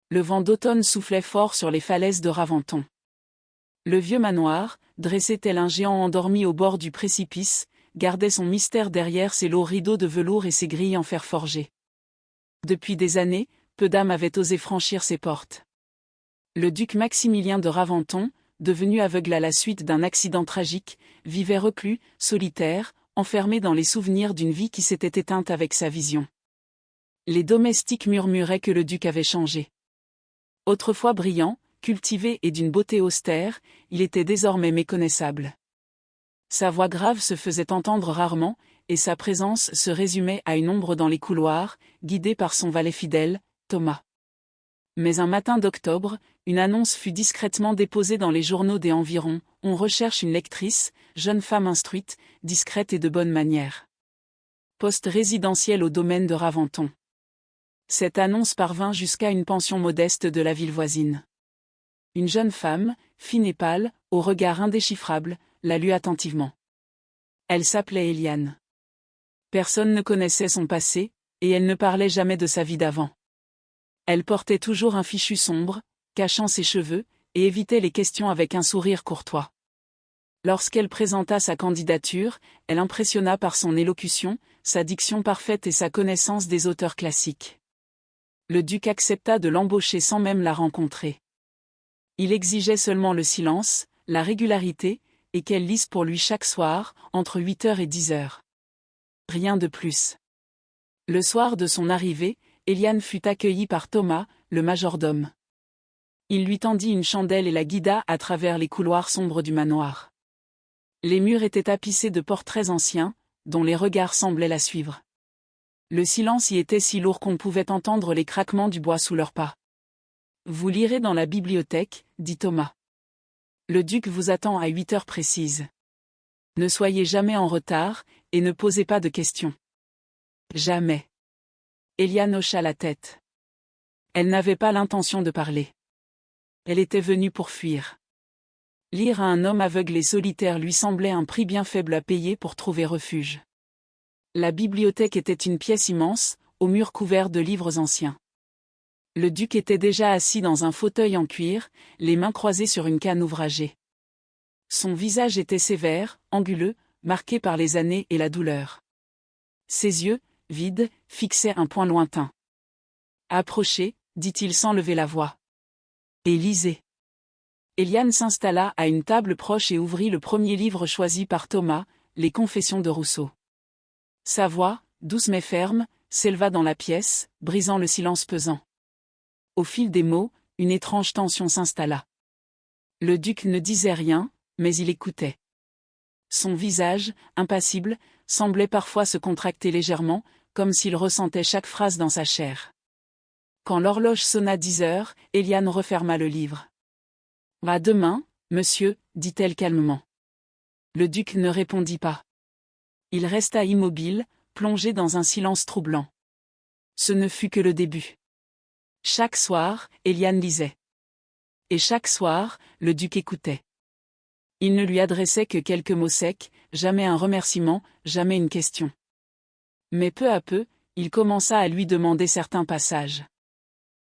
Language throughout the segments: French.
Le vent d'automne soufflait fort sur les falaises de Raventon. Le vieux manoir, dressé tel un géant endormi au bord du précipice, gardait son mystère derrière ses lourds rideaux de velours et ses grilles en fer forgé. Depuis des années, peu d'âmes avaient osé franchir ses portes. Le duc Maximilien de Raventon, devenu aveugle à la suite d'un accident tragique, vivait reclus, solitaire, enfermé dans les souvenirs d'une vie qui s'était éteinte avec sa vision. Les domestiques murmuraient que le duc avait changé. Autrefois brillant, cultivé et d'une beauté austère, il était désormais méconnaissable. Sa voix grave se faisait entendre rarement, et sa présence se résumait à une ombre dans les couloirs, guidée par son valet fidèle, Thomas. Mais un matin d'octobre, une annonce fut discrètement déposée dans les journaux des environs: on recherche une lectrice, jeune femme instruite, discrète et de bonne manière. Poste résidentiel au domaine de Raventon. Cette annonce parvint jusqu'à une pension modeste de la ville voisine. Une jeune femme, fine et pâle, au regard indéchiffrable, la lut attentivement. Elle s'appelait Eliane. Personne ne connaissait son passé, et elle ne parlait jamais de sa vie d'avant. Elle portait toujours un fichu sombre, cachant ses cheveux, et évitait les questions avec un sourire courtois. Lorsqu'elle présenta sa candidature, elle impressionna par son élocution, sa diction parfaite et sa connaissance des auteurs classiques. Le duc accepta de l'embaucher sans même la rencontrer. Il exigeait seulement le silence, la régularité, et qu'elle lise pour lui chaque soir, entre 8h et 10h. Rien de plus. Le soir de son arrivée, Eliane fut accueillie par Thomas, le majordome. Il lui tendit une chandelle et la guida à travers les couloirs sombres du manoir. Les murs étaient tapissés de portraits anciens, dont les regards semblaient la suivre. Le silence y était si lourd qu'on pouvait entendre les craquements du bois sous leurs pas. « Vous lirez dans la bibliothèque, » dit Thomas. « Le duc vous attend à 8h précises. Ne soyez jamais en retard, et ne posez pas de questions. » Jamais. Eliane hocha la tête. Elle n'avait pas l'intention de parler. Elle était venue pour fuir. Lire à un homme aveugle et solitaire lui semblait un prix bien faible à payer pour trouver refuge. La bibliothèque était une pièce immense, aux murs couverts de livres anciens. Le duc était déjà assis dans un fauteuil en cuir, les mains croisées sur une canne ouvragée. Son visage était sévère, anguleux, marqué par les années et la douleur. Ses yeux, vides, fixaient un point lointain. « Approchez, » dit-il sans lever la voix. « Et lisez. » Eliane s'installa à une table proche et ouvrit le premier livre choisi par Thomas, Les Confessions de Rousseau. Sa voix, douce mais ferme, s'éleva dans la pièce, brisant le silence pesant. Au fil des mots, une étrange tension s'installa. Le duc ne disait rien, mais il écoutait. Son visage, impassible, semblait parfois se contracter légèrement, comme s'il ressentait chaque phrase dans sa chair. Quand l'horloge sonna 10h, Eliane referma le livre. « À demain, monsieur, » dit-elle calmement. Le duc ne répondit pas. Il resta immobile, plongé dans un silence troublant. Ce ne fut que le début. Chaque soir, Eliane lisait. Et chaque soir, le duc écoutait. Il ne lui adressait que quelques mots secs, jamais un remerciement, jamais une question. Mais peu à peu, il commença à lui demander certains passages.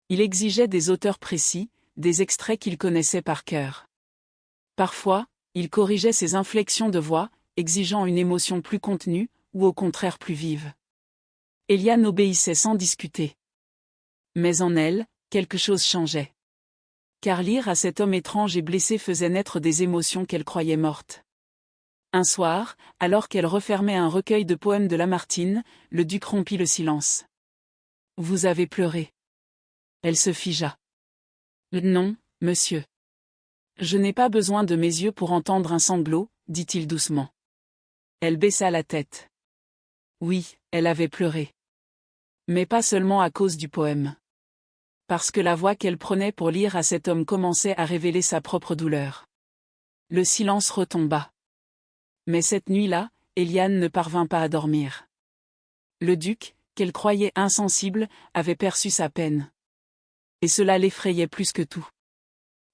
Il exigeait des auteurs précis, des extraits qu'il connaissait par cœur. Parfois, il corrigeait ses inflexions de voix, exigeant une émotion plus contenue, ou au contraire plus vive. Eliane obéissait sans discuter. Mais en elle, quelque chose changeait. Car lire à cet homme étrange et blessé faisait naître des émotions qu'elle croyait mortes. Un soir, alors qu'elle refermait un recueil de poèmes de Lamartine, le duc rompit le silence. « Vous avez pleuré. » Elle se figea. « Non, monsieur. Je n'ai pas besoin de mes yeux pour entendre un sanglot, » dit-il doucement. Elle baissa la tête. Oui, elle avait pleuré. Mais pas seulement à cause du poème. Parce que la voix qu'elle prenait pour lire à cet homme commençait à révéler sa propre douleur. Le silence retomba. Mais cette nuit-là, Eliane ne parvint pas à dormir. Le duc, qu'elle croyait insensible, avait perçu sa peine. Et cela l'effrayait plus que tout.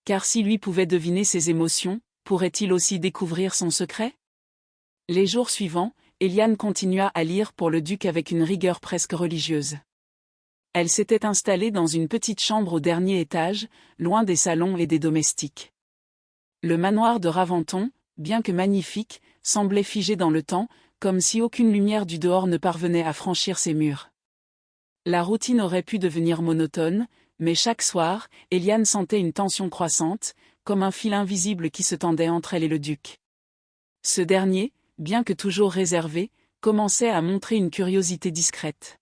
Car si lui pouvait deviner ses émotions, pourrait-il aussi découvrir son secret? Les jours suivants, Eliane continua à lire pour le duc avec une rigueur presque religieuse. Elle s'était installée dans une petite chambre au dernier étage, loin des salons et des domestiques. Le manoir de Raventon, bien que magnifique, semblait figé dans le temps, comme si aucune lumière du dehors ne parvenait à franchir ses murs. La routine aurait pu devenir monotone, mais chaque soir, Éliane sentait une tension croissante, comme un fil invisible qui se tendait entre elle et le duc. Ce dernier, bien que toujours réservé, commençait à montrer une curiosité discrète.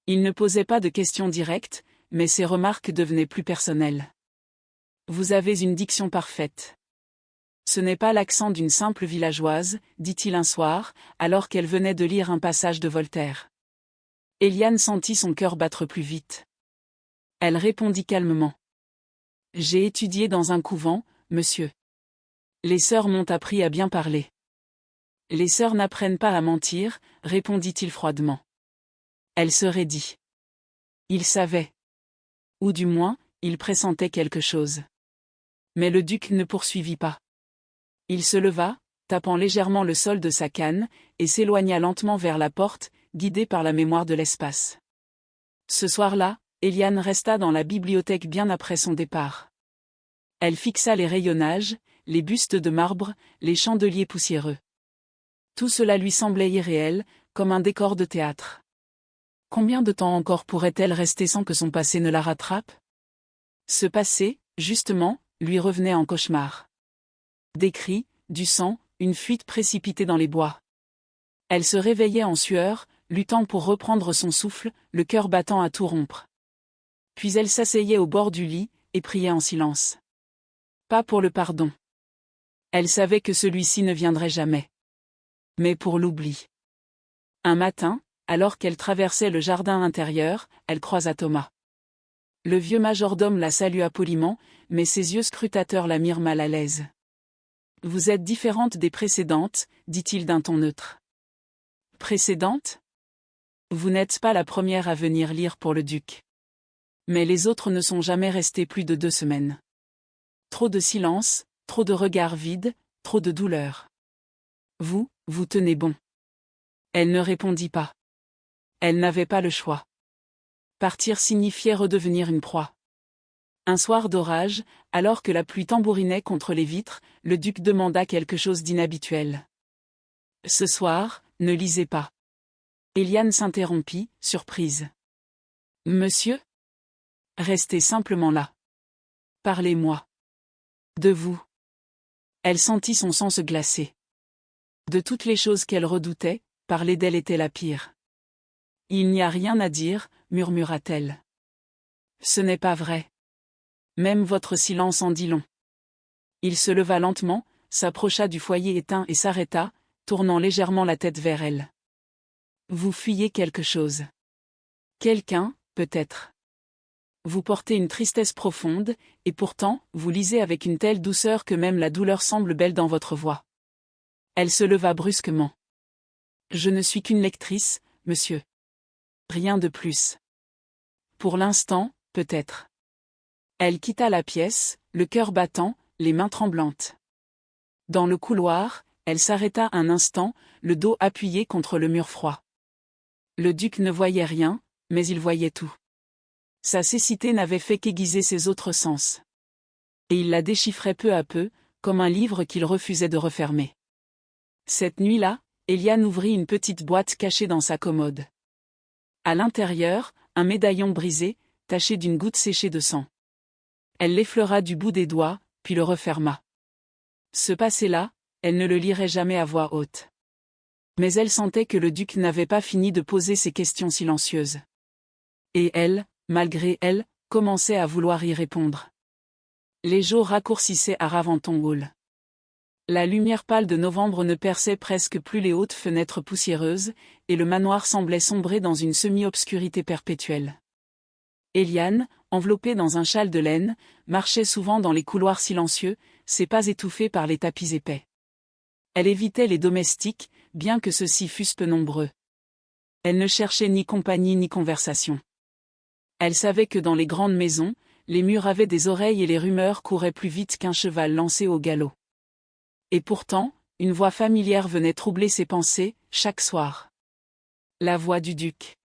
Il ne posait pas de questions directes, mais ses remarques devenaient plus personnelles. « Vous avez une diction parfaite. Ce n'est pas l'accent d'une simple villageoise, dit-il un soir, alors qu'elle venait de lire un passage de Voltaire. » Éliane sentit son cœur battre plus vite. Elle répondit calmement. « J'ai étudié dans un couvent, monsieur. Les sœurs m'ont appris à bien parler. » « Les sœurs n'apprennent pas à mentir, répondit-il froidement. Elle se raidit. Il savait. Ou du moins, il pressentait quelque chose. Mais le duc ne poursuivit pas. Il se leva, tapant légèrement le sol de sa canne, et s'éloigna lentement vers la porte, guidé par la mémoire de l'espace. Ce soir-là, Éliane resta dans la bibliothèque bien après son départ. Elle fixa les rayonnages, les bustes de marbre, les chandeliers poussiéreux. Tout cela lui semblait irréel, comme un décor de théâtre. Combien de temps encore pourrait-elle rester sans que son passé ne la rattrape? Ce passé, justement, lui revenait en cauchemar. Des cris, du sang, une fuite précipitée dans les bois. Elle se réveillait en sueur, luttant pour reprendre son souffle, le cœur battant à tout rompre. Puis elle s'asseyait au bord du lit, et priait en silence. Pas pour le pardon. Elle savait que celui-ci ne viendrait jamais. Mais pour l'oubli. Un matin, alors qu'elle traversait le jardin intérieur, elle croisa Thomas. Le vieux majordome la salua poliment, mais ses yeux scrutateurs la mirent mal à l'aise. « Vous êtes différente des précédentes, dit-il d'un ton neutre. »« Précédente ? Vous n'êtes pas la première à venir lire pour le duc. Mais les autres ne sont jamais restés plus de 2 semaines. Trop de silence, trop de regards vides, trop de douleur. Vous tenez bon. » Elle ne répondit pas. Elle n'avait pas le choix. Partir signifiait redevenir une proie. Un soir d'orage, alors que la pluie tambourinait contre les vitres, le duc demanda quelque chose d'inhabituel. « Ce soir, ne lisez pas. » Éliane s'interrompit, surprise. « Monsieur ? Restez simplement là. Parlez-moi. De vous. » Elle sentit son sang se glacer. De toutes les choses qu'elle redoutait, parler d'elle était la pire. « Il n'y a rien à dire, murmura-t-elle. Ce n'est pas vrai. Même votre silence en dit long. » Il se leva lentement, s'approcha du foyer éteint et s'arrêta, tournant légèrement la tête vers elle. « Vous fuyez quelque chose. Quelqu'un, peut-être. Vous portez une tristesse profonde, et pourtant, vous lisez avec une telle douceur que même la douleur semble belle dans votre voix. » Elle se leva brusquement. « Je ne suis qu'une lectrice, monsieur. Rien de plus. Pour l'instant, peut-être. » Elle quitta la pièce, le cœur battant, les mains tremblantes. Dans le couloir, elle s'arrêta un instant, le dos appuyé contre le mur froid. Le duc ne voyait rien, mais il voyait tout. Sa cécité n'avait fait qu'aiguiser ses autres sens. Et il la déchiffrait peu à peu, comme un livre qu'il refusait de refermer. Cette nuit-là, Éliane ouvrit une petite boîte cachée dans sa commode. À l'intérieur, un médaillon brisé, taché d'une goutte séchée de sang. Elle l'effleura du bout des doigts, puis le referma. Ce passé-là, elle ne le lirait jamais à voix haute. Mais elle sentait que le duc n'avait pas fini de poser ses questions silencieuses. Et elle, malgré elle, commençait à vouloir y répondre. Les jours raccourcissaient à Raventon Hall. La lumière pâle de novembre ne perçait presque plus les hautes fenêtres poussiéreuses, et le manoir semblait sombrer dans une semi-obscurité perpétuelle. Éliane, enveloppée dans un châle de laine, marchait souvent dans les couloirs silencieux, ses pas étouffés par les tapis épais. Elle évitait les domestiques, bien que ceux-ci fussent peu nombreux. Elle ne cherchait ni compagnie ni conversation. Elle savait que dans les grandes maisons, les murs avaient des oreilles et les rumeurs couraient plus vite qu'un cheval lancé au galop. Et pourtant, une voix familière venait troubler ses pensées, chaque soir. La voix du duc.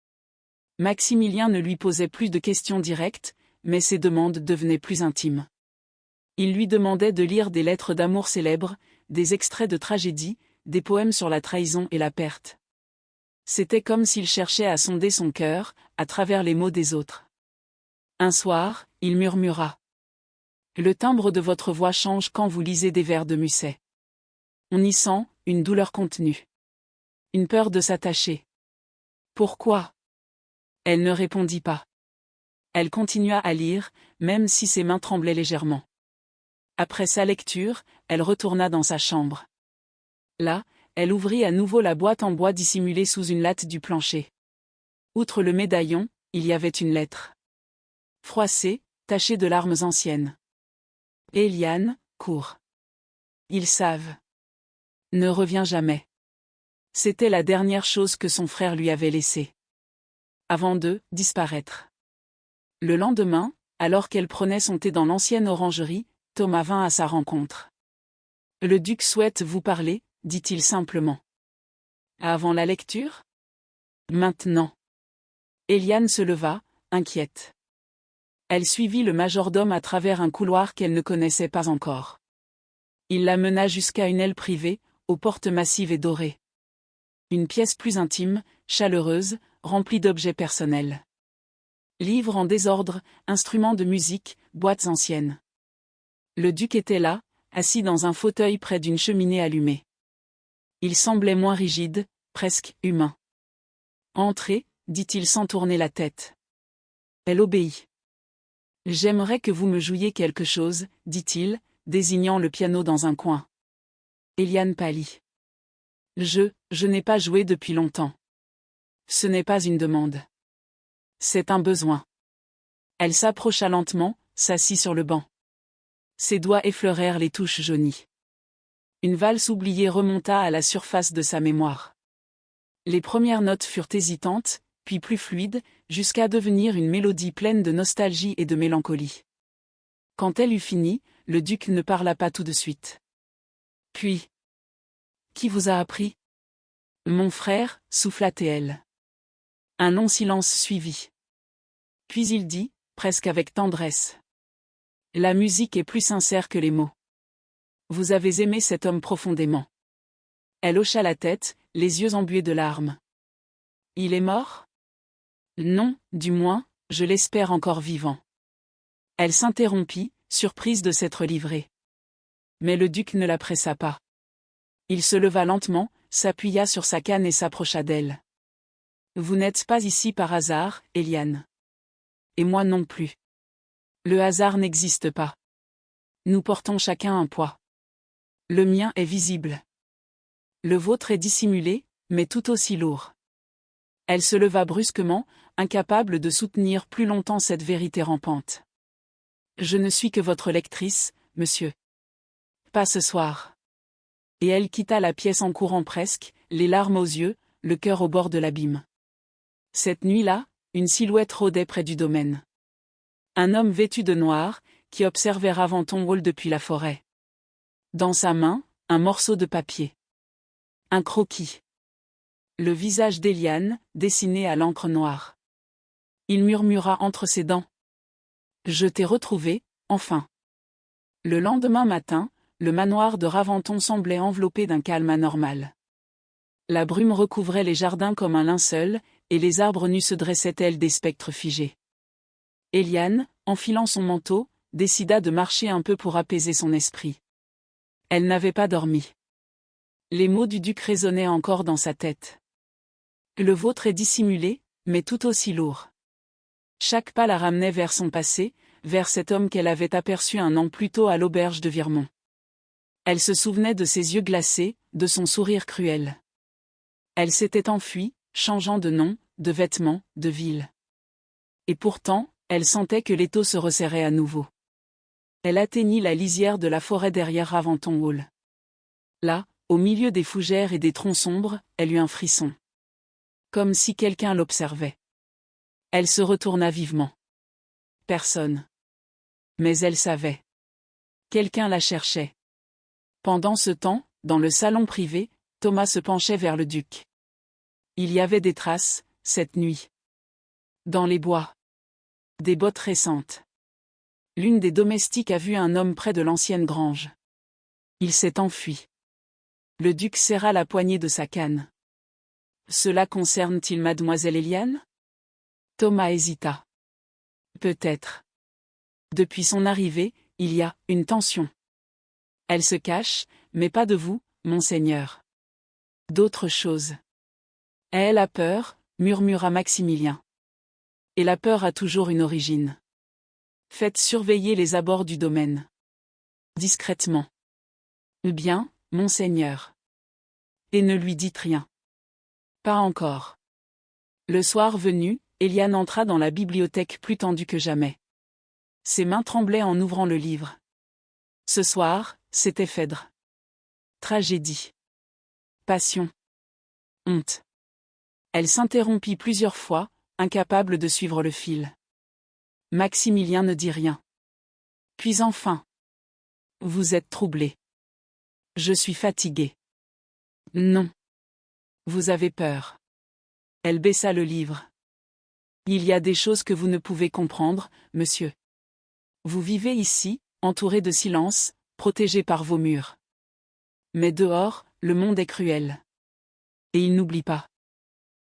Maximilien ne lui posait plus de questions directes, mais ses demandes devenaient plus intimes. Il lui demandait de lire des lettres d'amour célèbres, des extraits de tragédies, des poèmes sur la trahison et la perte. C'était comme s'il cherchait à sonder son cœur, à travers les mots des autres. Un soir, il murmura. Le timbre de votre voix change quand vous lisez des vers de Musset. On y sent une douleur contenue. Une peur de s'attacher. Pourquoi ? Elle ne répondit pas. Elle continua à lire, même si ses mains tremblaient légèrement. Après sa lecture, elle retourna dans sa chambre. Là, elle ouvrit à nouveau la boîte en bois dissimulée sous une latte du plancher. Outre le médaillon, il y avait une lettre. Froissée, tachée de larmes anciennes. Éliane, cours. Ils savent. Ne reviens jamais. C'était la dernière chose que son frère lui avait laissée. Avant de disparaître. Le lendemain, alors qu'elle prenait son thé dans l'ancienne orangerie, Thomas vint à sa rencontre. Le duc souhaite vous parler, dit-il simplement. Avant la lecture ? Maintenant. Éliane se leva, inquiète. Elle suivit le majordome à travers un couloir qu'elle ne connaissait pas encore. Il la mena jusqu'à une aile privée, aux portes massives et dorées. Une pièce plus intime, chaleureuse, remplie d'objets personnels. Livres en désordre, instruments de musique, boîtes anciennes. Le duc était là, assis dans un fauteuil près d'une cheminée allumée. Il semblait moins rigide, presque humain. Entrez, dit-il sans tourner la tête. Elle obéit. J'aimerais que vous me jouiez quelque chose, dit-il, désignant le piano dans un coin. Éliane pâlit. Je n'ai pas joué depuis longtemps. Ce n'est pas une demande. C'est un besoin. Elle s'approcha lentement, s'assit sur le banc. Ses doigts effleurèrent les touches jaunies. Une valse oubliée remonta à la surface de sa mémoire. Les premières notes furent hésitantes, puis plus fluides, jusqu'à devenir une mélodie pleine de nostalgie et de mélancolie. Quand elle eut fini, le duc ne parla pas tout de suite. Puis, qui vous a appris ? Mon frère, souffla-t-elle. Un long silence suivit. Puis il dit, presque avec tendresse. La musique est plus sincère que les mots. Vous avez aimé cet homme profondément. Elle hocha la tête, les yeux embués de larmes. Il est mort ? Non, du moins, je l'espère encore vivant. Elle s'interrompit, surprise de s'être livrée. Mais le duc ne la pressa pas. Il se leva lentement, s'appuya sur sa canne et s'approcha d'elle. Vous n'êtes pas ici par hasard, Éliane. Et moi non plus. Le hasard n'existe pas. Nous portons chacun un poids. Le mien est visible. Le vôtre est dissimulé, mais tout aussi lourd. Elle se leva brusquement, incapable de soutenir plus longtemps cette vérité rampante. Je ne suis que votre lectrice, monsieur. Pas ce soir. Et elle quitta la pièce en courant presque, les larmes aux yeux, le cœur au bord de l'abîme. Cette nuit-là, une silhouette rôdait près du domaine. Un homme vêtu de noir, qui observait Raventon Hall depuis la forêt. Dans sa main, un morceau de papier. Un croquis. Le visage d'Éliane, dessiné à l'encre noire. Il murmura entre ses dents. Je t'ai retrouvé, enfin. Le lendemain matin, le manoir de Raventon semblait enveloppé d'un calme anormal. La brume recouvrait les jardins comme un linceul, et les arbres nus se dressaient tels des spectres figés. Éliane, enfilant son manteau, décida de marcher un peu pour apaiser son esprit. Elle n'avait pas dormi. Les mots du duc résonnaient encore dans sa tête. Le vôtre est dissimulé, mais tout aussi lourd. Chaque pas la ramenait vers son passé, vers cet homme qu'elle avait aperçu un an plus tôt à l'auberge de Virmont. Elle se souvenait de ses yeux glacés, de son sourire cruel. Elle s'était enfuie, changeant de nom, de vêtements, de ville. Et pourtant, elle sentait que l'étau se resserrait à nouveau. Elle atteignit la lisière de la forêt derrière Raventon Hall. Là, au milieu des fougères et des troncs sombres, elle eut un frisson. Comme si quelqu'un l'observait. Elle se retourna vivement. Personne. Mais elle savait. Quelqu'un la cherchait. Pendant ce temps, dans le salon privé, Thomas se penchait vers le duc. Il y avait des traces, cette nuit. Dans les bois. Des bottes récentes. L'une des domestiques a vu un homme près de l'ancienne grange. Il s'est enfui. Le duc serra la poignée de sa canne. Cela concerne-t-il mademoiselle Éliane? Thomas hésita. Peut-être. Depuis son arrivée, il y a une tension. Elle se cache, mais pas de vous, monseigneur. D'autres choses. Elle a peur, murmura Maximilien. Et la peur a toujours une origine. Faites surveiller les abords du domaine. Discrètement. Bien, monseigneur. Et ne lui dites rien. Pas encore. Le soir venu, Éliane entra dans la bibliothèque plus tendue que jamais. Ses mains tremblaient en ouvrant le livre. Ce soir, c'était Phèdre. Tragédie. Passion. Honte. Elle s'interrompit plusieurs fois, incapable de suivre le fil. Maximilien ne dit rien. Puis enfin. Vous êtes troublé. Je suis fatigué. Non. Vous avez peur. Elle baissa le livre. Il y a des choses que vous ne pouvez comprendre, monsieur. Vous vivez ici, entouré de silence, protégé par vos murs. Mais dehors, le monde est cruel. Et il n'oublie pas.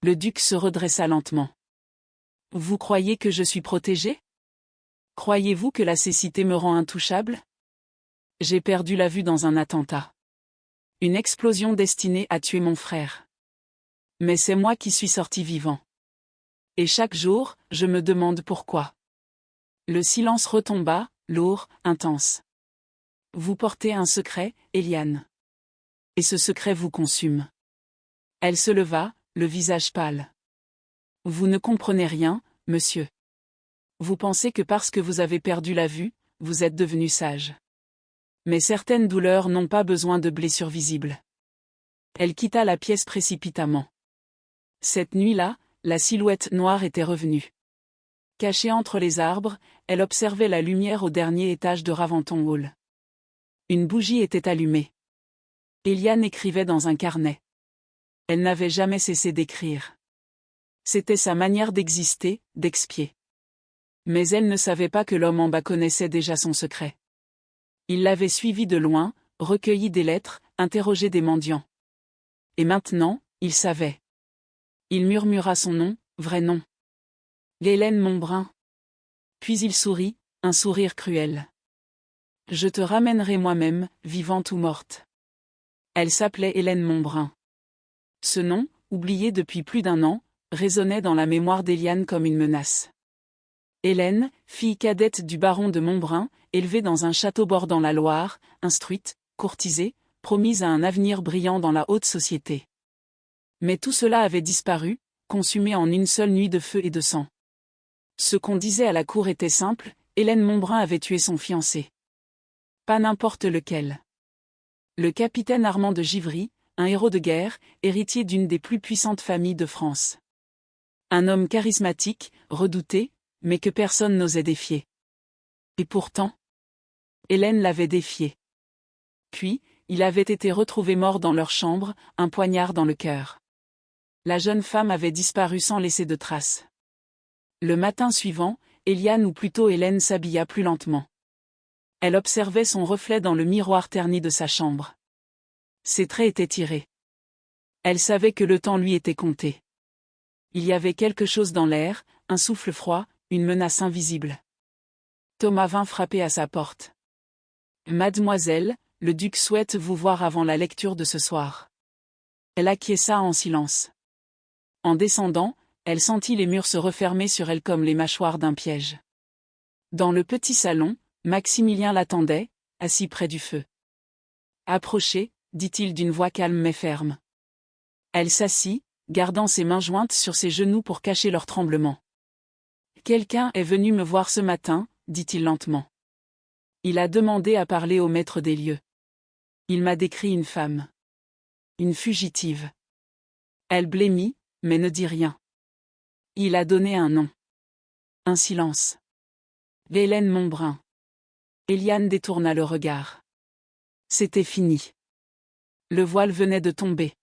Le duc se redressa lentement. Vous croyez que je suis protégé? Croyez-vous que la cécité me rend intouchable? J'ai perdu la vue dans un attentat. Une explosion destinée à tuer mon frère. Mais c'est moi qui suis sorti vivant. Et chaque jour, je me demande pourquoi. Le silence retomba, lourd, intense. Vous portez un secret, Éliane. Et ce secret vous consume. Elle se leva, le visage pâle. Vous ne comprenez rien, monsieur. Vous pensez que parce que vous avez perdu la vue, vous êtes devenu sage. Mais certaines douleurs n'ont pas besoin de blessures visibles. Elle quitta la pièce précipitamment. Cette nuit-là, la silhouette noire était revenue. Cachée entre les arbres, elle observait la lumière au dernier étage de Raventon Hall. Une bougie était allumée. Éliane écrivait dans un carnet. Elle n'avait jamais cessé d'écrire. C'était sa manière d'exister, d'expier. Mais elle ne savait pas que l'homme en bas connaissait déjà son secret. Il l'avait suivi de loin, recueilli des lettres, interrogé des mendiants. Et maintenant, il savait. Il murmura son nom, vrai nom. Hélène Montbrun. Puis il sourit, un sourire cruel. Je te ramènerai moi-même, vivante ou morte. Elle s'appelait Hélène Montbrun. Ce nom, oublié depuis plus d'un an, résonnait dans la mémoire d'Éliane comme une menace. Hélène, fille cadette du baron de Montbrun, élevée dans un château bordant la Loire, instruite, courtisée, promise à un avenir brillant dans la haute société. Mais tout cela avait disparu, consumé en une seule nuit de feu et de sang. Ce qu'on disait à la cour était simple, Hélène Montbrun avait tué son fiancé. Pas n'importe lequel. Le capitaine Armand de Givry, un héros de guerre, héritier d'une des plus puissantes familles de France. Un homme charismatique, redouté, mais que personne n'osait défier. Et pourtant, Hélène l'avait défié. Puis, il avait été retrouvé mort dans leur chambre, un poignard dans le cœur. La jeune femme avait disparu sans laisser de traces. Le matin suivant, Éliane ou plutôt Hélène s'habilla plus lentement. Elle observait son reflet dans le miroir terni de sa chambre. Ses traits étaient tirés. Elle savait que le temps lui était compté. Il y avait quelque chose dans l'air, un souffle froid, une menace invisible. Thomas vint frapper à sa porte. « Mademoiselle, le duc souhaite vous voir avant la lecture de ce soir. » Elle acquiesça en silence. En descendant, elle sentit les murs se refermer sur elle comme les mâchoires d'un piège. Dans le petit salon, Maximilien l'attendait, assis près du feu. « Approchez, dit-il d'une voix calme mais ferme. Elle s'assit, gardant ses mains jointes sur ses genoux pour cacher leur tremblement. « Quelqu'un est venu me voir ce matin, dit-il lentement. Il a demandé à parler au maître des lieux. Il m'a décrit une femme. Une fugitive. Elle blêmit, mais ne dit rien. Il a donné un nom. Un silence. Hélène Montbrun. » Éliane détourna le regard. C'était fini. Le voile venait de tomber.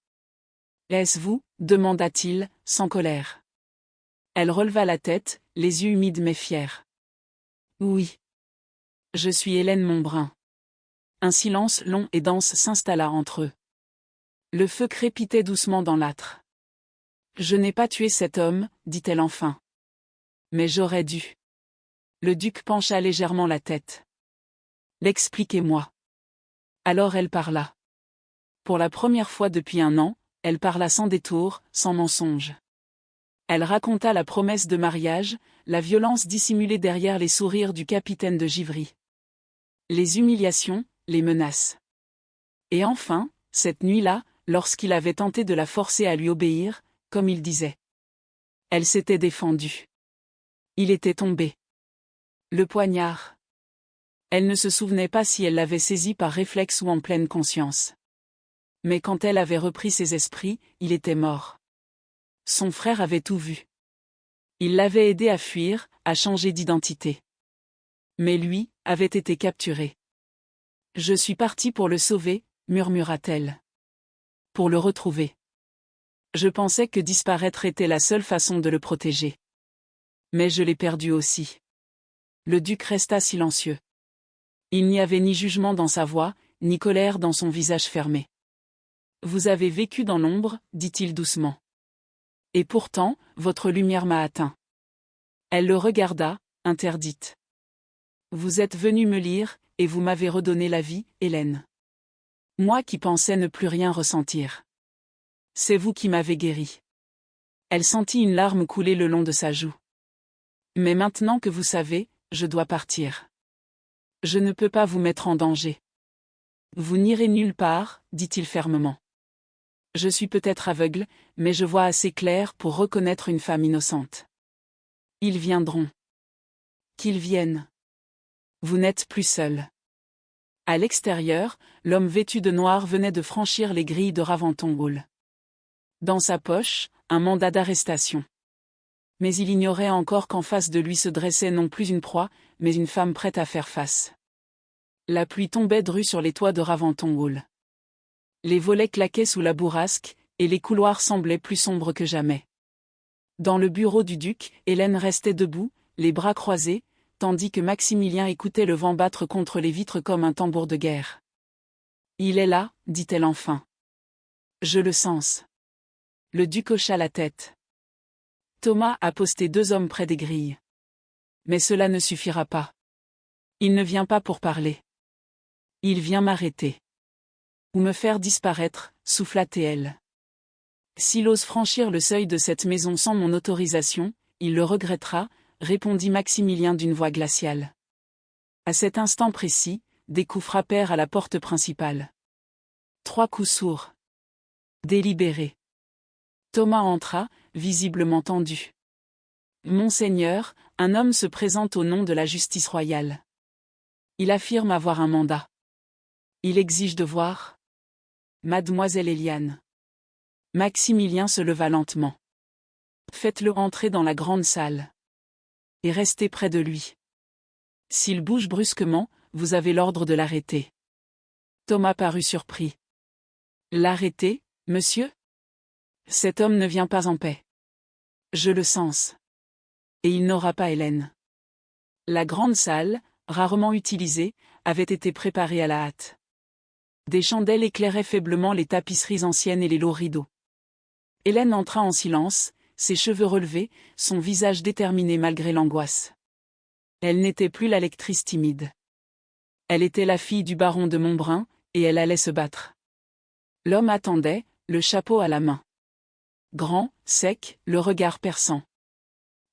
« Est-ce vous » demanda-t-il, sans colère. Elle releva la tête, les yeux humides mais fiers. Oui. Je suis Hélène Montbrun. Un silence long et dense s'installa entre eux. Le feu crépitait doucement dans l'âtre. Je n'ai pas tué cet homme, dit-elle enfin. Mais j'aurais dû. Le duc pencha légèrement la tête. L'expliquez-moi. Alors elle parla. Pour la première fois depuis un an, elle parla sans détour, sans mensonge. Elle raconta la promesse de mariage, la violence dissimulée derrière les sourires du capitaine de Givry. Les humiliations, les menaces. Et enfin, cette nuit-là, lorsqu'il avait tenté de la forcer à lui obéir, comme il disait. Elle s'était défendue. Il était tombé. Le poignard. Elle ne se souvenait pas si elle l'avait saisi par réflexe ou en pleine conscience. Mais quand elle avait repris ses esprits, il était mort. Son frère avait tout vu. Il l'avait aidé à fuir, à changer d'identité. Mais lui, avait été capturé. Je suis partie pour le sauver, murmura-t-elle. Pour le retrouver. Je pensais que disparaître était la seule façon de le protéger. Mais je l'ai perdu aussi. Le duc resta silencieux. Il n'y avait ni jugement dans sa voix, ni colère dans son visage fermé. Vous avez vécu dans l'ombre, dit-il doucement. Et pourtant, votre lumière m'a atteint. Elle le regarda, interdite. Vous êtes venu me lire, et vous m'avez redonné la vie, Hélène. Moi qui pensais ne plus rien ressentir. C'est vous qui m'avez guéri. Elle sentit une larme couler le long de sa joue. Mais maintenant que vous savez, je dois partir. Je ne peux pas vous mettre en danger. Vous n'irez nulle part, dit-il fermement. Je suis peut-être aveugle, mais je vois assez clair pour reconnaître une femme innocente. Ils viendront. Qu'ils viennent. Vous n'êtes plus seul. À l'extérieur, l'homme vêtu de noir venait de franchir les grilles de Raventon Hall. Dans sa poche, un mandat d'arrestation. Mais il ignorait encore qu'en face de lui se dressait non plus une proie, mais une femme prête à faire face. La pluie tombait drue sur les toits de Raventon Hall. Les volets claquaient sous la bourrasque, et les couloirs semblaient plus sombres que jamais. Dans le bureau du duc, Hélène restait debout, les bras croisés, tandis que Maximilien écoutait le vent battre contre les vitres comme un tambour de guerre. Il est là, dit-elle enfin. Je le sens. Le duc hocha la tête. Thomas a posté 2 hommes près des grilles. Mais cela ne suffira pas. Il ne vient pas pour parler. Il vient m'arrêter. Ou me faire disparaître, souffla-t-elle. S'il ose franchir le seuil de cette maison sans mon autorisation, il le regrettera, répondit Maximilien d'une voix glaciale. À cet instant précis, des coups frappèrent à la porte principale. 3 coups sourds. Délibérés. Thomas entra, visiblement tendu. Monseigneur, un homme se présente au nom de la justice royale. Il affirme avoir un mandat. Il exige de voir Mademoiselle Éliane. Maximilien se leva lentement. Faites-le entrer dans la grande salle. Et restez près de lui. S'il bouge brusquement, vous avez l'ordre de l'arrêter. Thomas parut surpris. L'arrêter, monsieur ? Cet homme ne vient pas en paix. Je le sens. Et il n'aura pas Hélène. La grande salle, rarement utilisée, avait été préparée à la hâte. Des chandelles éclairaient faiblement les tapisseries anciennes et les lourds rideaux. Hélène entra en silence, ses cheveux relevés, son visage déterminé malgré l'angoisse. Elle n'était plus la lectrice timide. Elle était la fille du baron de Montbrun, et elle allait se battre. L'homme attendait, le chapeau à la main. Grand, sec, le regard perçant.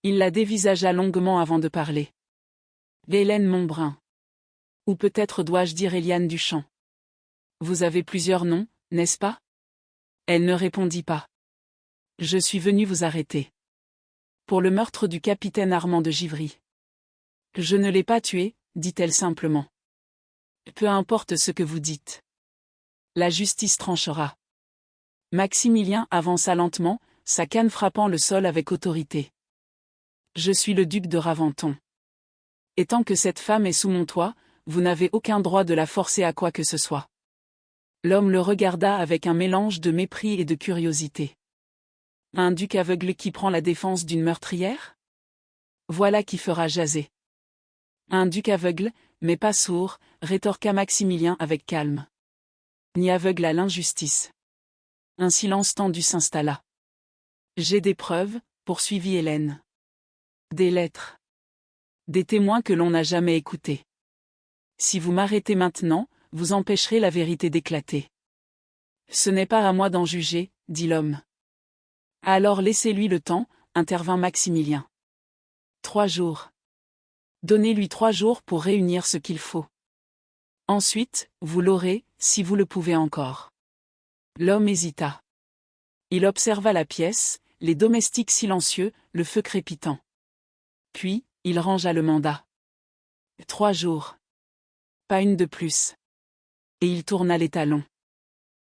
Il la dévisagea longuement avant de parler. Hélène Montbrun. Ou peut-être dois-je dire Éliane Duchamp. Vous avez plusieurs noms, n'est-ce pas ? Elle ne répondit pas. Je suis venue vous arrêter. Pour le meurtre du capitaine Armand de Givry. Je ne l'ai pas tué, dit-elle simplement. Peu importe ce que vous dites. La justice tranchera. Maximilien avança lentement, sa canne frappant le sol avec autorité. Je suis le duc de Raventon. Et tant que cette femme est sous mon toit, vous n'avez aucun droit de la forcer à quoi que ce soit. L'homme le regarda avec un mélange de mépris et de curiosité. Un duc aveugle qui prend la défense d'une meurtrière? Voilà qui fera jaser. Un duc aveugle, mais pas sourd, rétorqua Maximilien avec calme. Ni aveugle à l'injustice. Un silence tendu s'installa. J'ai des preuves, poursuivit Hélène. Des lettres. Des témoins que l'on n'a jamais écoutés. Si vous m'arrêtez maintenant, vous empêcherez la vérité d'éclater. Ce n'est pas à moi d'en juger, dit l'homme. Alors laissez-lui le temps, intervint Maximilien. 3 jours. Donnez-lui 3 jours pour réunir ce qu'il faut. Ensuite, vous l'aurez, si vous le pouvez encore. L'homme hésita. Il observa la pièce, les domestiques silencieux, le feu crépitant. Puis, il rangea le mandat. 3 jours. Pas une de plus. Et il tourna les talons.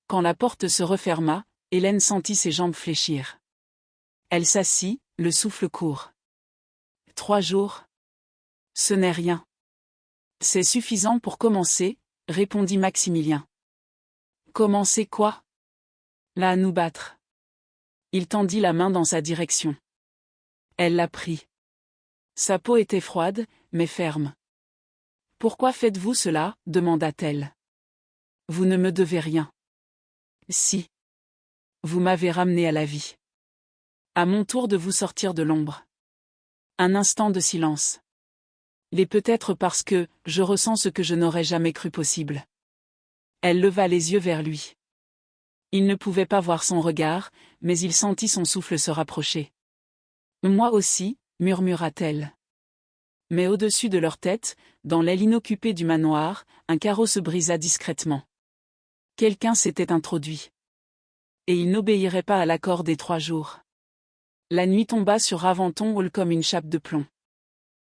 Quand la porte se referma, Hélène sentit ses jambes fléchir. Elle s'assit, le souffle court. 3 jours. Ce n'est rien. C'est suffisant pour commencer, répondit Maximilien. Commencer quoi? Là à nous battre. Il tendit la main dans sa direction. Elle la prit. Sa peau était froide, mais ferme. Pourquoi faites-vous cela? Demanda-t-elle. Vous ne me devez rien. Si. Vous m'avez ramené à la vie. À mon tour de vous sortir de l'ombre. Un instant de silence. Il est peut-être parce que je ressens ce que je n'aurais jamais cru possible. Elle leva les yeux vers lui. Il ne pouvait pas voir son regard, mais il sentit son souffle se rapprocher. Moi aussi, murmura-t-elle. Mais au-dessus de leur tête, dans l'aile inoccupée du manoir, un carreau se brisa discrètement. Quelqu'un s'était introduit. Et il n'obéirait pas à l'accord des 3 jours. La nuit tomba sur Raventon Hall comme une chape de plomb.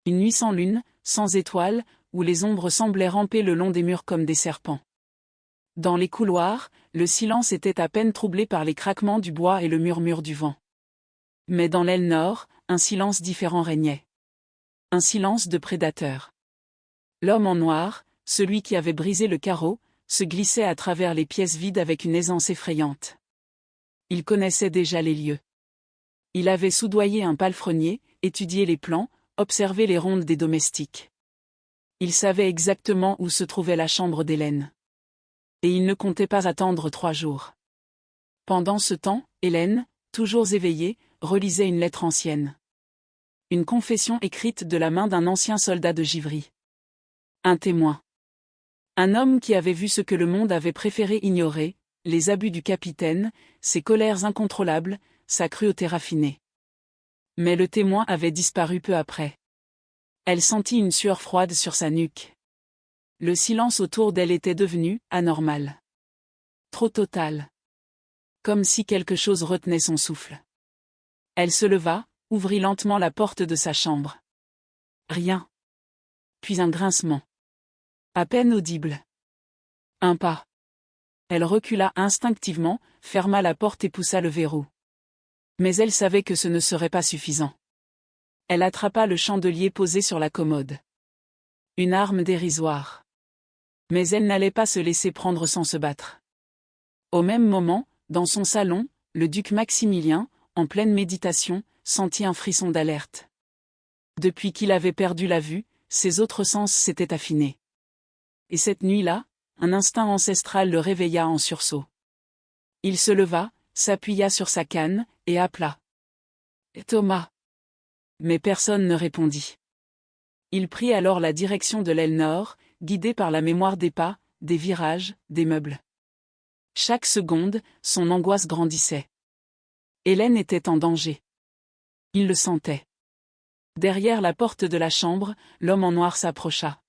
Une nuit sans lune, sans étoiles, où les ombres semblaient ramper le long des murs comme des serpents. Dans les couloirs, le silence était à peine troublé par les craquements du bois et le murmure du vent. Mais dans l'aile nord, un silence différent régnait. Un silence de prédateur. L'homme en noir, celui qui avait brisé le carreau, se glissait à travers les pièces vides avec une aisance effrayante. Il connaissait déjà les lieux. Il avait soudoyé un palefrenier, étudié les plans, observé les rondes des domestiques. Il savait exactement où se trouvait la chambre d'Hélène. Et il ne comptait pas attendre 3 jours. Pendant ce temps, Hélène, toujours éveillée, relisait une lettre ancienne. Une confession écrite de la main d'un ancien soldat de Givry. Un témoin. Un homme qui avait vu ce que le monde avait préféré ignorer, les abus du capitaine, ses colères incontrôlables, sa cruauté raffinée. Mais le témoin avait disparu peu après. Elle sentit une sueur froide sur sa nuque. Le silence autour d'elle était devenu anormal. Trop total. Comme si quelque chose retenait son souffle. Elle se leva, ouvrit lentement la porte de sa chambre. Rien. Puis un grincement. À peine audible. Un pas. Elle recula instinctivement, ferma la porte et poussa le verrou. Mais elle savait que ce ne serait pas suffisant. Elle attrapa le chandelier posé sur la commode. Une arme dérisoire. Mais elle n'allait pas se laisser prendre sans se battre. Au même moment, dans son salon, le duc Maximilien, en pleine méditation, sentit un frisson d'alerte. Depuis qu'il avait perdu la vue, ses autres sens s'étaient affinés. Et cette nuit-là, un instinct ancestral le réveilla en sursaut. Il se leva, s'appuya sur sa canne, et appela. « Thomas !» Mais personne ne répondit. Il prit alors la direction de l'aile nord, guidé par la mémoire des pas, des virages, des meubles. Chaque seconde, son angoisse grandissait. Hélène était en danger. Il le sentait. Derrière la porte de la chambre, l'homme en noir s'approcha.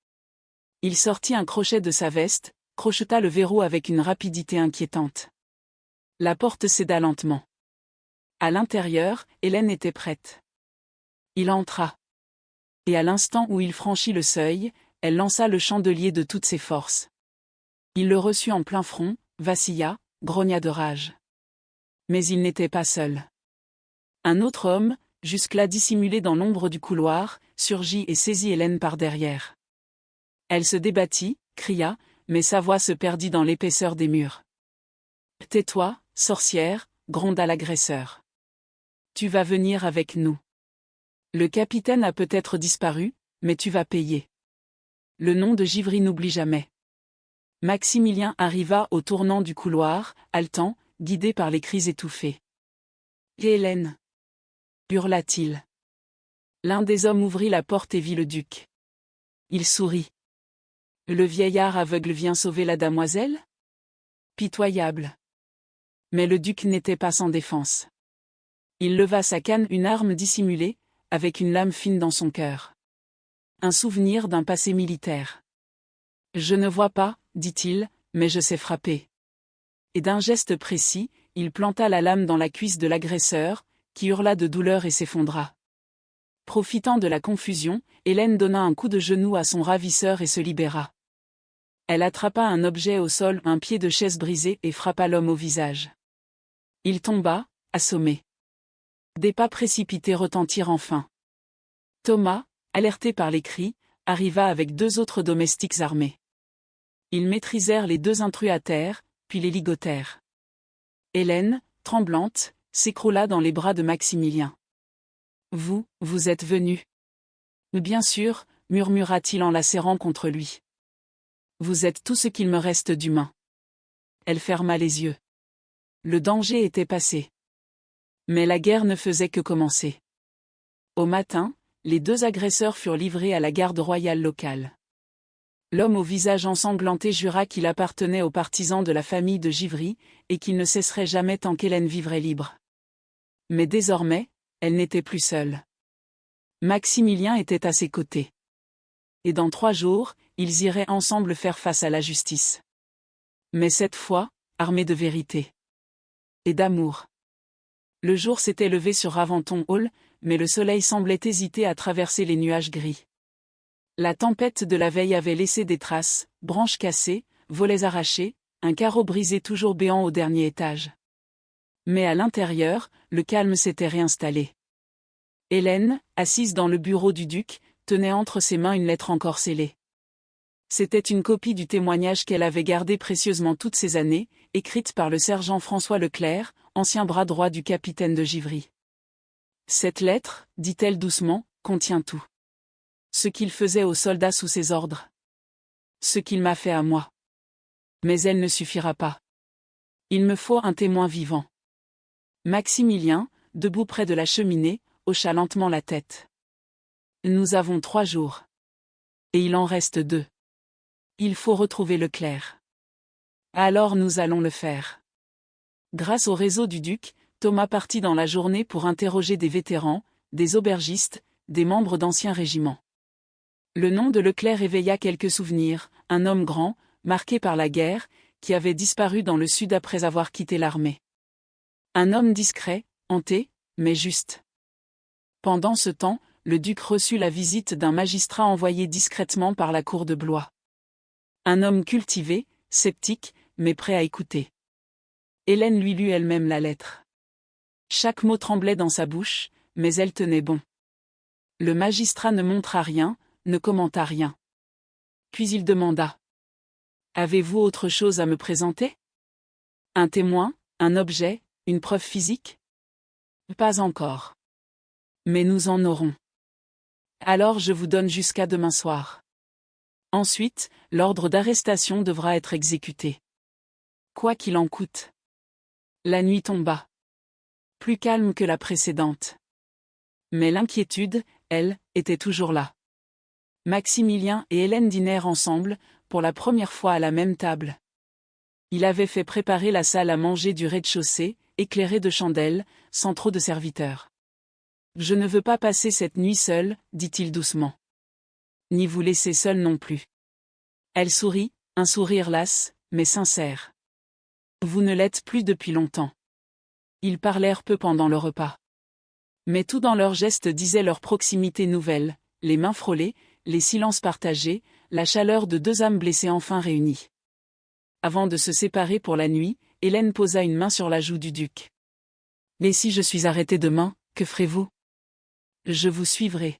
Il sortit un crochet de sa veste, crocheta le verrou avec une rapidité inquiétante. La porte céda lentement. À l'intérieur, Hélène était prête. Il entra. Et à l'instant où il franchit le seuil, elle lança le chandelier de toutes ses forces. Il le reçut en plein front, vacilla, grogna de rage. Mais il n'était pas seul. Un autre homme, jusque-là dissimulé dans l'ombre du couloir, surgit et saisit Hélène par derrière. Elle se débattit, cria, mais sa voix se perdit dans l'épaisseur des murs. « Tais-toi, sorcière !» gronda l'agresseur. Tu vas venir avec nous. Le capitaine a peut-être disparu, mais tu vas payer. Le nom de Givry n'oublie jamais. Maximilien arriva au tournant du couloir, haletant, guidé par les cris étouffés. « Et Hélène » hurla-t-il. L'un des hommes ouvrit la porte et vit le duc. Il sourit. Le vieillard aveugle vient sauver la damoiselle ? Pitoyable. Mais le duc n'était pas sans défense. Il leva sa canne, une arme dissimulée, avec une lame fine dans son cœur. Un souvenir d'un passé militaire. Je ne vois pas, dit-il, mais je sais frapper. Et d'un geste précis, il planta la lame dans la cuisse de l'agresseur, qui hurla de douleur et s'effondra. Profitant de la confusion, Hélène donna un coup de genou à son ravisseur et se libéra. Elle attrapa un objet au sol, un pied de chaise brisé, et frappa l'homme au visage. Il tomba, assommé. Des pas précipités retentirent enfin. Thomas, alerté par les cris, arriva avec 2 autres domestiques armés. Ils maîtrisèrent les 2 intrus à terre, puis les ligotèrent. Hélène, tremblante, s'écroula dans les bras de Maximilien. « Vous êtes venu. »« Bien sûr, » murmura-t-il en la serrant contre lui. « Vous êtes tout ce qu'il me reste d'humain. » Elle ferma les yeux. Le danger était passé. Mais la guerre ne faisait que commencer. Au matin, les 2 agresseurs furent livrés à la garde royale locale. L'homme au visage ensanglanté jura qu'il appartenait aux partisans de la famille de Givry, et qu'il ne cesserait jamais tant qu'Hélène vivrait libre. Mais désormais, elle n'était plus seule. Maximilien était à ses côtés. Et dans 3 jours, ils iraient ensemble faire face à la justice. Mais cette fois, armés de vérité. Et d'amour. Le jour s'était levé sur Raventon Hall, mais le soleil semblait hésiter à traverser les nuages gris. La tempête de la veille avait laissé des traces, branches cassées, volets arrachés, un carreau brisé toujours béant au dernier étage. Mais à l'intérieur, le calme s'était réinstallé. Hélène, assise dans le bureau du duc, tenait entre ses mains une lettre encore scellée. C'était une copie du témoignage qu'elle avait gardé précieusement toutes ces années, écrite par le sergent François Leclerc, ancien bras droit du capitaine de Givry. Cette lettre, dit-elle doucement, contient tout. Ce qu'il faisait aux soldats sous ses ordres. Ce qu'il m'a fait à moi. Mais elle ne suffira pas. Il me faut un témoin vivant. Maximilien, debout près de la cheminée, hocha lentement la tête. Nous avons 3 jours. Et il en reste 2. Il faut retrouver Leclerc. Alors nous allons le faire. Grâce au réseau du duc, Thomas partit dans la journée pour interroger des vétérans, des aubergistes, des membres d'anciens régiments. Le nom de Leclerc éveilla quelques souvenirs, un homme grand, marqué par la guerre, qui avait disparu dans le sud après avoir quitté l'armée. Un homme discret, hanté, mais juste. Pendant ce temps, le duc reçut la visite d'un magistrat envoyé discrètement par la cour de Blois. Un homme cultivé, sceptique, mais prêt à écouter. Hélène lui lut elle-même la lettre. Chaque mot tremblait dans sa bouche, mais elle tenait bon. Le magistrat ne montra rien, ne commenta rien. Puis il demanda. « Avez-vous autre chose à me présenter ? Un témoin, un objet, une preuve physique ? » Pas encore. Mais nous en aurons. Alors je vous donne jusqu'à demain soir. Ensuite, l'ordre d'arrestation devra être exécuté. Quoi qu'il en coûte. La nuit tomba. Plus calme que la précédente. Mais l'inquiétude, elle, était toujours là. Maximilien et Hélène dînèrent ensemble, pour la première fois à la même table. Il avait fait préparer la salle à manger du rez-de-chaussée, éclairée de chandelles, sans trop de serviteurs. « Je ne veux pas passer cette nuit seule, dit-il doucement. Ni vous laisser seule non plus. » Elle sourit, un sourire las, mais sincère. « Vous ne l'êtes plus depuis longtemps. » Ils parlèrent peu pendant le repas. Mais tout dans leurs gestes disait leur proximité nouvelle, les mains frôlées, les silences partagés, la chaleur de 2 âmes blessées enfin réunies. Avant de se séparer pour la nuit, Hélène posa une main sur la joue du duc. « Mais si je suis arrêtée demain, que ferez-vous ? » ?»« Je vous suivrai.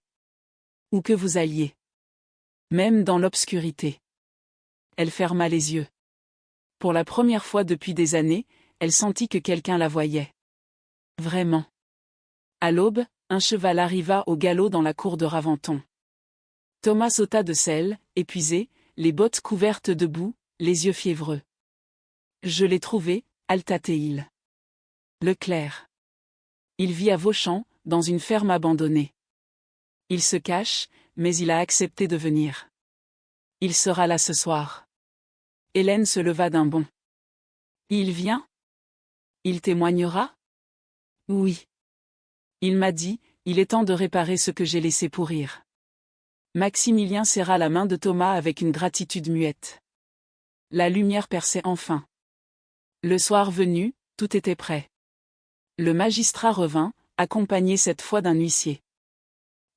Où que vous alliez. Même dans l'obscurité. » Elle ferma les yeux. Pour la première fois depuis des années, elle sentit que quelqu'un la voyait. Vraiment. À l'aube, un cheval arriva au galop dans la cour de Raventon. Thomas sauta de selle, épuisé, les bottes couvertes de boue, les yeux fiévreux. Je l'ai trouvé, Altatéil. Leclerc. Il vit à Vauchamp, dans une ferme abandonnée. Il se cache, mais il a accepté de venir. Il sera là ce soir. Hélène se leva d'un bond. Il vient? Il témoignera? Oui. Il m'a dit, il est temps de réparer ce que j'ai laissé pourrir. Maximilien serra la main de Thomas avec une gratitude muette. La lumière perçait enfin. Le soir venu, tout était prêt. Le magistrat revint, accompagné cette fois d'un huissier.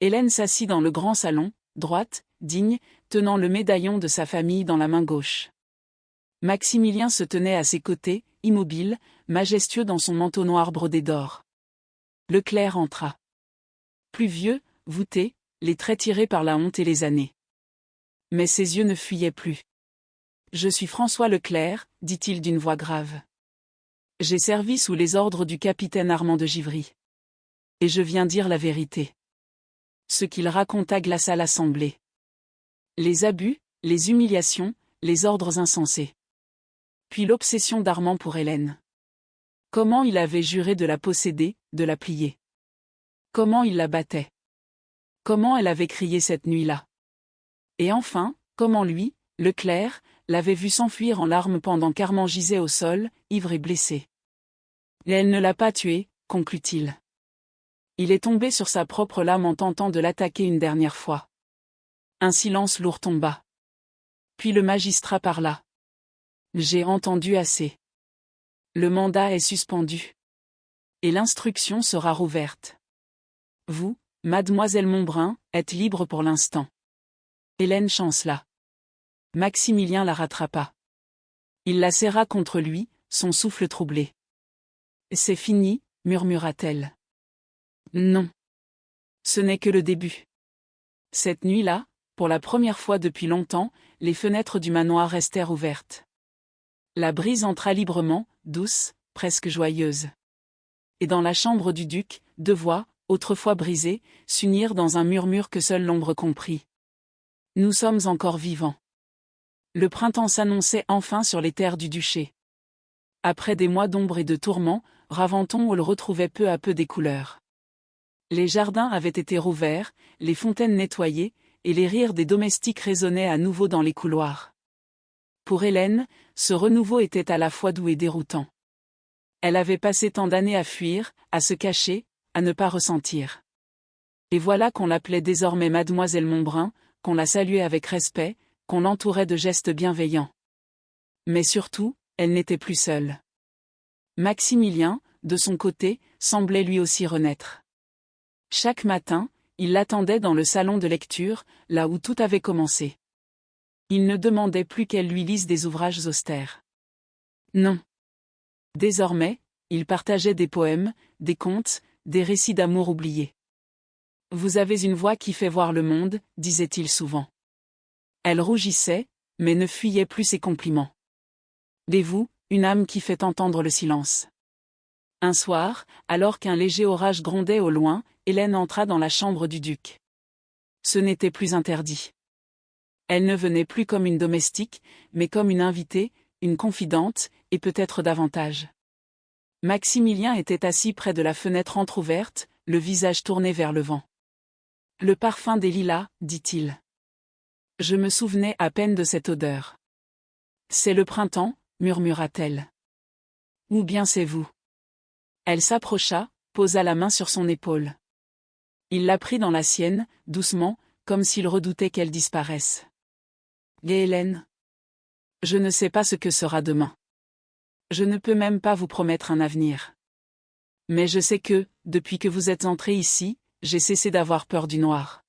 Hélène s'assit dans le grand salon, droite, digne, tenant le médaillon de sa famille dans la main gauche. Maximilien se tenait à ses côtés, immobile, majestueux dans son manteau noir brodé d'or. Leclerc entra. Plus vieux, voûté, les traits tirés par la honte et les années. Mais ses yeux ne fuyaient plus. « Je suis François Leclerc, dit-il d'une voix grave. J'ai servi sous les ordres du capitaine Armand de Givry. Et je viens dire la vérité. » Ce qu'il raconta glaça l'assemblée. Les abus, les humiliations, les ordres insensés. Puis l'obsession d'Armand pour Hélène. Comment il avait juré de la posséder, de la plier. Comment il la battait. Comment elle avait crié cette nuit-là. Et enfin, comment lui, Leclerc, l'avait vu s'enfuir en larmes pendant qu'Armand gisait au sol, ivre et blessé. Et elle ne l'a pas tué, conclut-il. Il est tombé sur sa propre lame en tentant de l'attaquer une dernière fois. Un silence lourd tomba. Puis le magistrat parla. J'ai entendu assez. Le mandat est suspendu. Et l'instruction sera rouverte. Vous, mademoiselle Montbrun, êtes libre pour l'instant. Hélène chancela. Maximilien la rattrapa. Il la serra contre lui, son souffle troublé. C'est fini, murmura-t-elle. Non. Ce n'est que le début. Cette nuit-là, pour la première fois depuis longtemps, les fenêtres du manoir restèrent ouvertes. La brise entra librement, douce, presque joyeuse. Et dans la chambre du duc, deux voix, autrefois brisées, s'unirent dans un murmure que seule l'ombre comprit. Nous sommes encore vivants. Le printemps s'annonçait enfin sur les terres du duché. Après des mois d'ombre et de tourments, Raventon le retrouvait peu à peu des couleurs. Les jardins avaient été rouverts, les fontaines nettoyées, et les rires des domestiques résonnaient à nouveau dans les couloirs. Pour Hélène, ce renouveau était à la fois doux et déroutant. Elle avait passé tant d'années à fuir, à se cacher, à ne pas ressentir. Et voilà qu'on l'appelait désormais mademoiselle Montbrun, qu'on la saluait avec respect, qu'on l'entourait de gestes bienveillants. Mais surtout, elle n'était plus seule. Maximilien, de son côté, semblait lui aussi renaître. Chaque matin, il l'attendait dans le salon de lecture, là où tout avait commencé. Il ne demandait plus qu'elle lui lise des ouvrages austères. Non. Désormais, il partageait des poèmes, des contes, des récits d'amour oubliés. « Vous avez une voix qui fait voir le monde », disait-il souvent. Elle rougissait, mais ne fuyait plus ses compliments. « Et vous, une âme qui fait entendre le silence ». Un soir, alors qu'un léger orage grondait au loin, Hélène entra dans la chambre du duc. Ce n'était plus interdit. Elle ne venait plus comme une domestique, mais comme une invitée, une confidente, et peut-être davantage. Maximilien était assis près de la fenêtre entr'ouverte, le visage tourné vers le vent. « Le parfum des lilas, dit-il. Je me souvenais à peine de cette odeur. »« C'est le printemps, murmura-t-elle. »« Ou bien c'est vous. » Elle s'approcha, posa la main sur son épaule. Il la prit dans la sienne, doucement, comme s'il redoutait qu'elle disparaisse. « Et Hélène ? Je ne sais pas ce que sera demain. Je ne peux même pas vous promettre un avenir. Mais je sais que, depuis que vous êtes entré ici, j'ai cessé d'avoir peur du noir.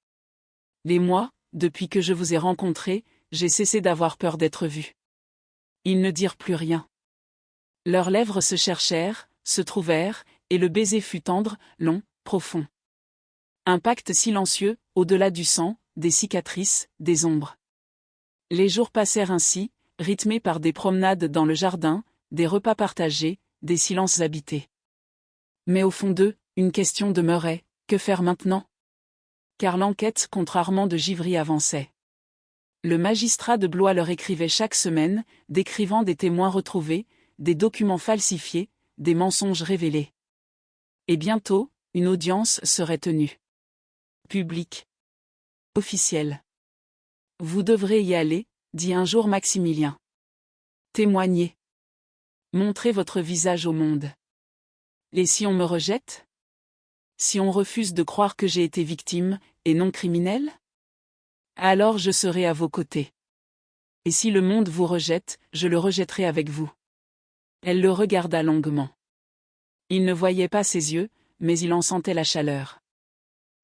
Et moi, depuis que je vous ai rencontré, j'ai cessé d'avoir peur d'être vu. » Ils ne dirent plus rien. Leurs lèvres se cherchèrent, se trouvèrent, et le baiser fut tendre, long, profond. Un pacte silencieux, au-delà du sang, des cicatrices, des ombres. Les jours passèrent ainsi, rythmés par des promenades dans le jardin, des repas partagés, des silences habités. Mais au fond d'eux, une question demeurait, que faire maintenant? Car l'enquête contre Armand de Givry avançait. Le magistrat de Blois leur écrivait chaque semaine, décrivant des témoins retrouvés, des documents falsifiés, des mensonges révélés. Et bientôt, une audience serait tenue. Publique. Officielle. Vous devrez y aller, dit un jour Maximilien. Témoignez. Montrez votre visage au monde. Et si on me rejette? Si on refuse de croire que j'ai été victime, et non criminel? Alors je serai à vos côtés. Et si le monde vous rejette, je le rejetterai avec vous. Elle le regarda longuement. Il ne voyait pas ses yeux, mais il en sentait la chaleur.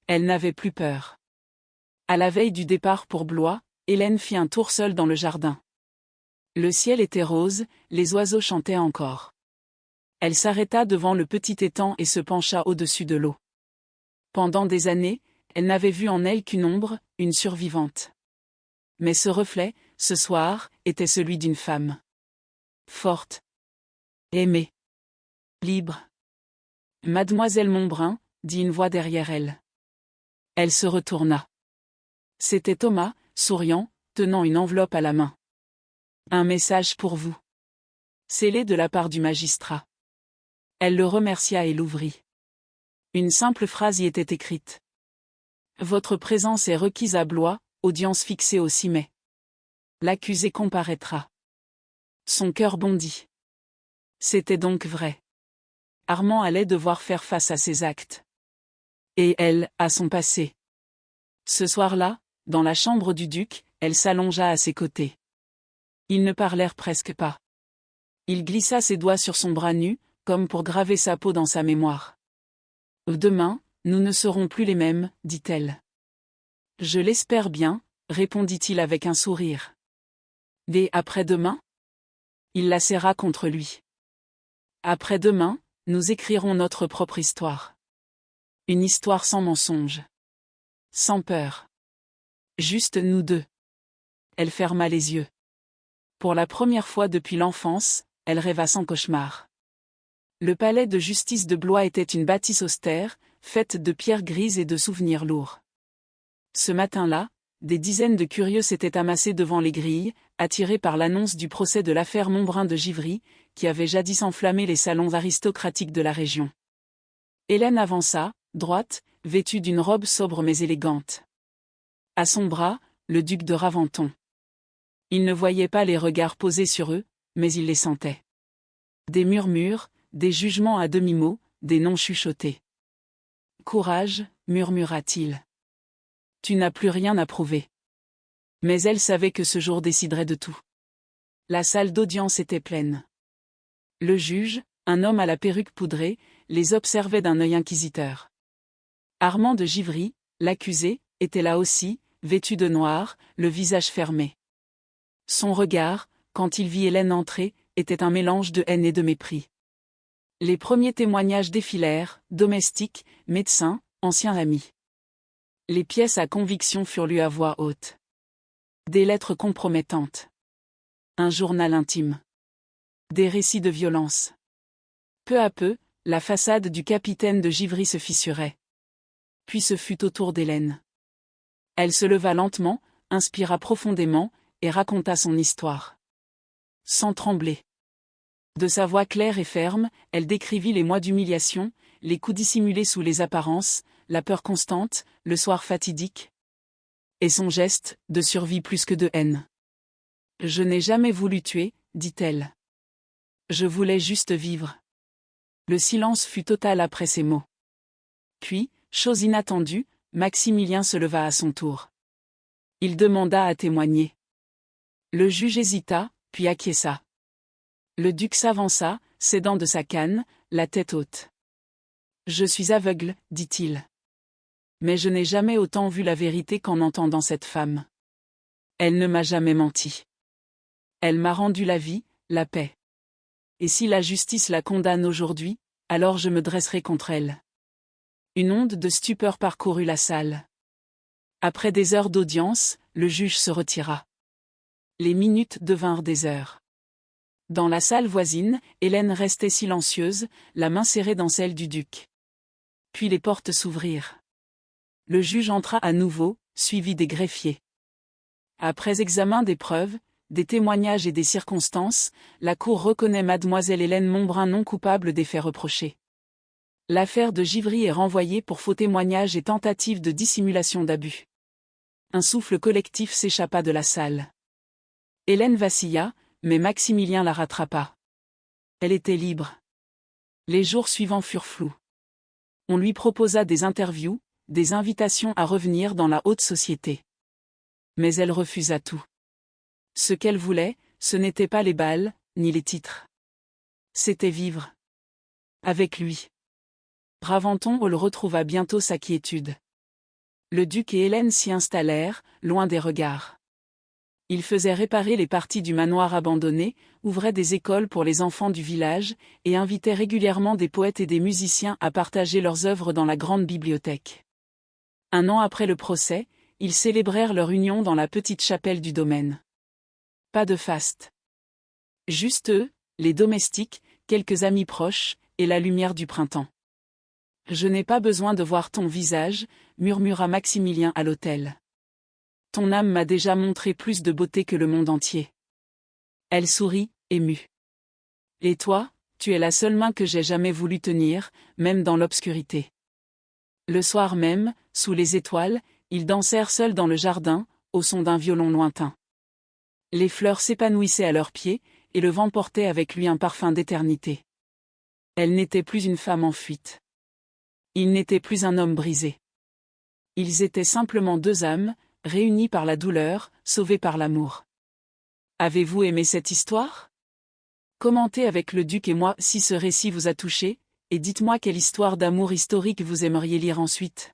Elle n'avait plus peur. À la veille du départ pour Blois, Hélène fit un tour seule dans le jardin. Le ciel était rose, les oiseaux chantaient encore. Elle s'arrêta devant le petit étang et se pencha au-dessus de l'eau. Pendant des années, elle n'avait vu en elle qu'une ombre, une survivante. Mais ce reflet, ce soir, était celui d'une femme. Forte. Aimée. Libre. Mademoiselle Montbrun, dit une voix derrière elle. Elle se retourna. C'était Thomas, souriant, tenant une enveloppe à la main. Un message pour vous. Scellé de la part du magistrat. Elle le remercia et l'ouvrit. Une simple phrase y était écrite. Votre présence est requise à Blois, audience fixée au 6 mai. L'accusé comparaîtra. Son cœur bondit. C'était donc vrai. Armand allait devoir faire face à ses actes. Et elle, à son passé. Ce soir-là, dans la chambre du duc, elle s'allongea à ses côtés. Ils ne parlèrent presque pas. Il glissa ses doigts sur son bras nu, comme pour graver sa peau dans sa mémoire. Demain, nous ne serons plus les mêmes, dit-elle. Je l'espère bien, répondit-il avec un sourire. Dès après-demain? Il la serra contre lui. Après-demain, nous écrirons notre propre histoire. Une histoire sans mensonge. Sans peur. Juste nous deux. Elle ferma les yeux. Pour la première fois depuis l'enfance, elle rêva sans cauchemar. Le palais de justice de Blois était une bâtisse austère, faite de pierres grises et de souvenirs lourds. Ce matin-là, des dizaines de curieux s'étaient amassés devant les grilles, attirés par l'annonce du procès de l'affaire Montbrun de Givry, qui avait jadis enflammé les salons aristocratiques de la région. Hélène avança, droite, vêtue d'une robe sobre mais élégante. À son bras, le duc de Raventon. Il ne voyait pas les regards posés sur eux, mais il les sentait. Des murmures, des jugements à demi-mot, des noms chuchotés. Courage, murmura-t-il. Tu n'as plus rien à prouver. Mais elle savait que ce jour déciderait de tout. La salle d'audience était pleine. Le juge, un homme à la perruque poudrée, les observait d'un œil inquisiteur. Armand de Givry, l'accusé, était là aussi, vêtu de noir, le visage fermé. Son regard, quand il vit Hélène entrer, était un mélange de haine et de mépris. Les premiers témoignages défilèrent, domestiques, médecins, anciens amis. Les pièces à conviction furent lues à voix haute. Des lettres compromettantes. Un journal intime. Des récits de violence. Peu à peu, la façade du capitaine de Givry se fissurait. Puis ce fut au tour d'Hélène. Elle se leva lentement, inspira profondément, et raconta son histoire. Sans trembler. De sa voix claire et ferme, elle décrivit les mois d'humiliation, les coups dissimulés sous les apparences, la peur constante, le soir fatidique. Et son geste, de survie plus que de haine. Je n'ai jamais voulu tuer, dit-elle. Je voulais juste vivre. Le silence fut total après ces mots. Puis, chose inattendue, Maximilien se leva à son tour. Il demanda à témoigner. Le juge hésita, puis acquiesça. Le duc s'avança, s'aidant de sa canne, la tête haute. Je suis aveugle, dit-il. Mais je n'ai jamais autant vu la vérité qu'en entendant cette femme. Elle ne m'a jamais menti. Elle m'a rendu la vie, la paix. Et si la justice la condamne aujourd'hui, alors je me dresserai contre elle. Une onde de stupeur parcourut la salle. Après des heures d'audience, le juge se retira. Les minutes devinrent des heures. Dans la salle voisine, Hélène restait silencieuse, la main serrée dans celle du duc. Puis les portes s'ouvrirent. Le juge entra à nouveau, suivi des greffiers. Après examen des preuves, des témoignages et des circonstances, la Cour reconnaît mademoiselle Hélène Montbrun non coupable des faits reprochés. L'affaire de Givry est renvoyée pour faux témoignages et tentative de dissimulation d'abus. Un souffle collectif s'échappa de la salle. Hélène vacilla, mais Maximilien la rattrapa. Elle était libre. Les jours suivants furent flous. On lui proposa des interviews, des invitations à revenir dans la haute société. Mais elle refusa tout. Ce qu'elle voulait, ce n'était pas les bals, ni les titres. C'était vivre. Avec lui. Raventon Hall retrouva bientôt sa quiétude. Le duc et Hélène s'y installèrent, loin des regards. Ils faisaient réparer les parties du manoir abandonné, ouvraient des écoles pour les enfants du village, et invitaient régulièrement des poètes et des musiciens à partager leurs œuvres dans la grande bibliothèque. Un an après le procès, ils célébrèrent leur union dans la petite chapelle du domaine. Pas de faste. Juste eux, les domestiques, quelques amis proches, et la lumière du printemps. « Je n'ai pas besoin de voir ton visage », murmura Maximilien à l'autel. « Ton âme m'a déjà montré plus de beauté que le monde entier. » Elle sourit, émue. « Et toi, tu es la seule main que j'ai jamais voulu tenir, même dans l'obscurité. » Le soir même, sous les étoiles, ils dansèrent seuls dans le jardin, au son d'un violon lointain. Les fleurs s'épanouissaient à leurs pieds, et le vent portait avec lui un parfum d'éternité. Elle n'était plus une femme en fuite. Il n'était plus un homme brisé. Ils étaient simplement deux âmes, réunies par la douleur, sauvées par l'amour. Avez-vous aimé cette histoire? Commentez avec le duc et moi si ce récit vous a touché, et dites-moi quelle histoire d'amour historique vous aimeriez lire ensuite.